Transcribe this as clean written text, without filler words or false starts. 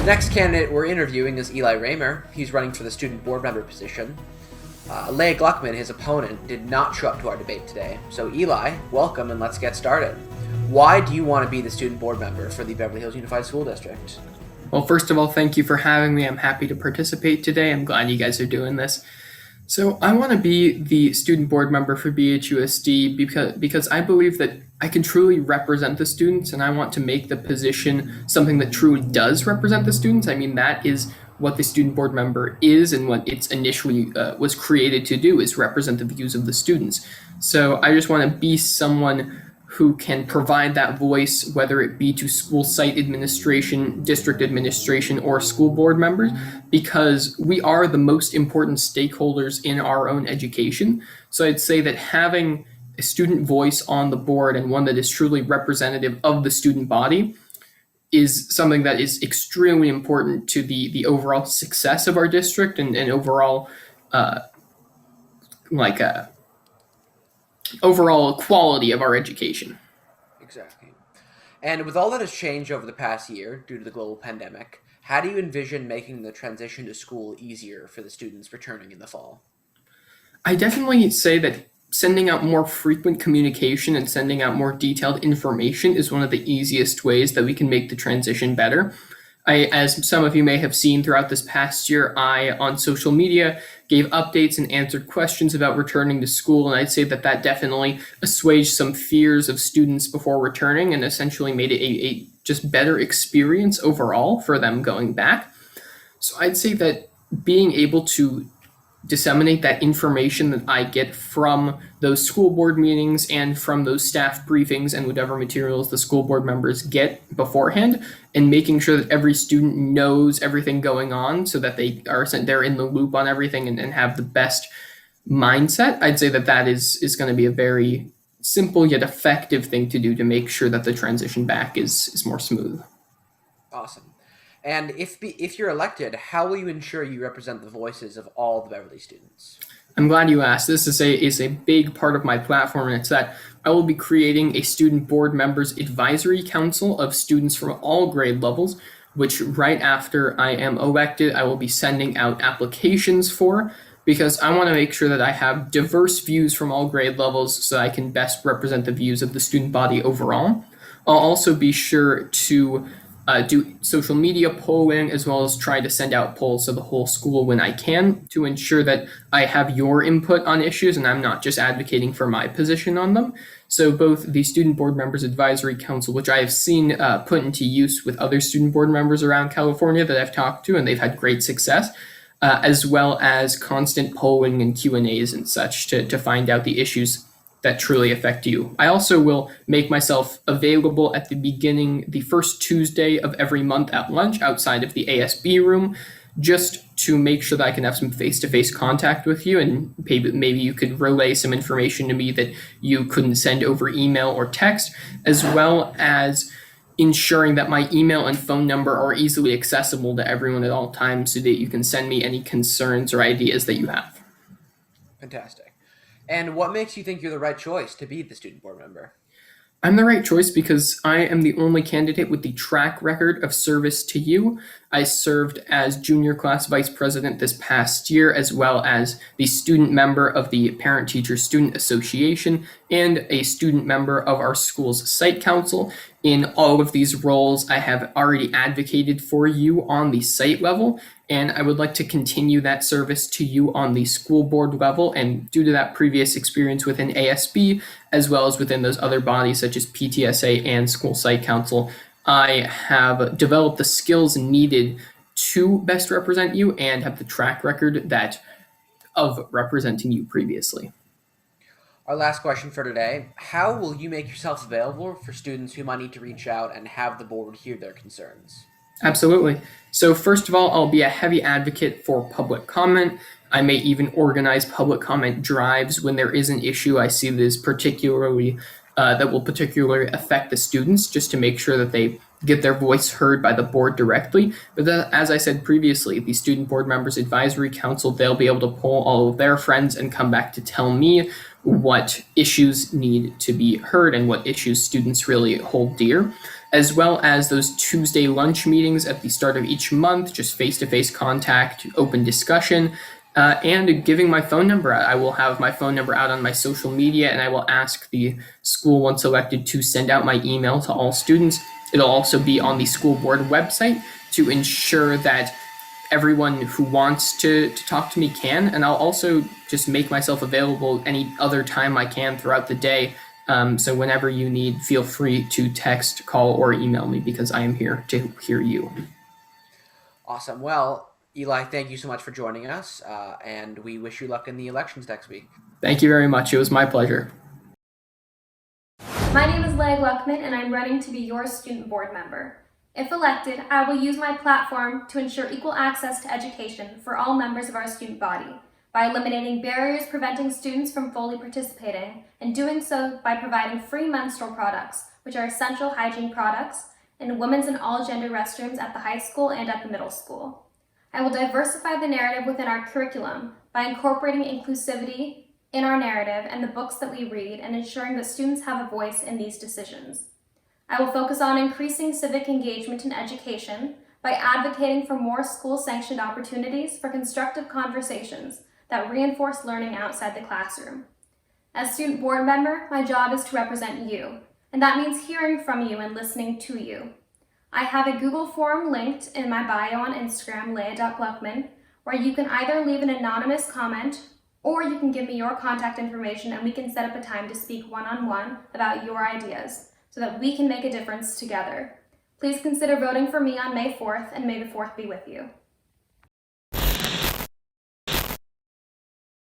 The next candidate we're interviewing is Eli Raymer. He's running for the student board member position. Leah Gluckman, his opponent, did not show up to our debate today. So Eli, welcome, and let's get started. Why do you want to be the student board member for the Beverly Hills Unified School District? Well, first of all, thank you for having me. I'm happy to participate today. I'm glad you guys are doing this. So I want to be the student board member for BHUSD because I believe that I can truly represent the students, and I want to make the position something that truly does represent the students. I mean, that is what the student board member is, and what it's initially was created to do, is represent the views of the students. So I just want to be someone who can provide that voice, whether it be to school site administration, district administration, or school board members, because we are the most important stakeholders in our own education. So I'd say that having a student voice on the board, and one that is truly representative of the student body, is something that is extremely important to the overall success of our district and overall overall quality of our education. Exactly. And with all that has changed over the past year due to the global pandemic, how do you envision making the transition to school easier for the students returning in the fall? I definitely say that sending out more frequent communication and sending out more detailed information is one of the easiest ways that we can make the transition better. As some of you may have seen throughout this past year, I, on social media, gave updates and answered questions about returning to school, and I'd say that that definitely assuaged some fears of students before returning and essentially made it a just better experience overall for them going back. So I'd say that being able to disseminate that information that I get from those school board meetings and from those staff briefings and whatever materials the school board members get beforehand, and making sure that every student knows everything going on so that they're in the loop on everything and have the best mindset. I'd say that that is going to be a very simple yet effective thing to do to make sure that the transition back is more smooth. Awesome. And if you're elected, how will you ensure you represent the voices of all the Beverly students? I'm glad you asked. This is a big part of my platform, and it's that I will be creating a student board members advisory council of students from all grade levels, which right after I am elected, I will be sending out applications for, because I want to make sure that I have diverse views from all grade levels so I can best represent the views of the student body overall. I'll also be sure to do social media polling, as well as try to send out polls to the whole school when I can, to ensure that I have your input on issues and I'm not just advocating for my position on them. So both the Student Board Members Advisory Council, which I have seen put into use with other student board members around California that I've talked to, and they've had great success, as well as constant polling and Q&As and such to find out the issues that truly affect you. I also will make myself available at the first Tuesday of every month at lunch outside of the ASB room, just to make sure that I can have some face-to-face contact with you, and maybe you could relay some information to me that you couldn't send over email or text, as well as ensuring that my email and phone number are easily accessible to everyone at all times so that you can send me any concerns or ideas that you have. Fantastic. And what makes you think you're the right choice to be the student board member? I'm the right choice because I am the only candidate with the track record of service to you. I served as junior class vice president this past year, as well as the student member of the Parent Teacher Student Association and a student member of our school's site council. In all of these roles, I have already advocated for you on the site level, and I would like to continue that service to you on the school board level. And due to that previous experience within ASB, as well as within those other bodies such as PTSA and school site council, I have developed the skills needed to best represent you and have the track record of representing you previously. Our last question for today: how will you make yourself available for students who might need to reach out and have the board hear their concerns? Absolutely. So first of all, I'll be a heavy advocate for public comment. I may even organize public comment drives when there is an issue I see that is that will particularly affect the students, just to make sure that they get their voice heard by the board directly. But then, as I said previously, the Student Board Members Advisory Council, they'll be able to poll all of their friends and come back to tell me what issues need to be heard and what issues students really hold dear, as well as those Tuesday lunch meetings at the start of each month, just face-to-face contact, open discussion, and giving my phone number out. I will have my phone number out on my social media, and I will ask the school, once elected, to send out my email to all students. It'll also be on the school board website to ensure that everyone who wants to talk to me can, and I'll also just make myself available any other time I can throughout the day. So whenever you need, feel free to text, call, or email me, because I am here to hear you. Awesome. Well, Eli, thank you so much for joining us, and we wish you luck in the elections next week. Thank you very much. It was my pleasure. My name is Leah Gluckman, and I'm running to be your student board member. If elected, I will use my platform to ensure equal access to education for all members of our student body by eliminating barriers preventing students from fully participating, and doing so by providing free menstrual products, which are essential hygiene products, in women's and all gender restrooms at the high school and at the middle school. I will diversify the narrative within our curriculum by incorporating inclusivity in our narrative and the books that we read, and ensuring that students have a voice in these decisions. I will focus on increasing civic engagement in education by advocating for more school-sanctioned opportunities for constructive conversations that reinforce learning outside the classroom. As student board member, my job is to represent you, and that means hearing from you and listening to you. I have a Google form linked in my bio on Instagram, leah.gluckman, where you can either leave an anonymous comment or you can give me your contact information and we can set up a time to speak one-on-one about your ideas so that we can make a difference together. Please consider voting for me on May 4th, and may the 4th be with you.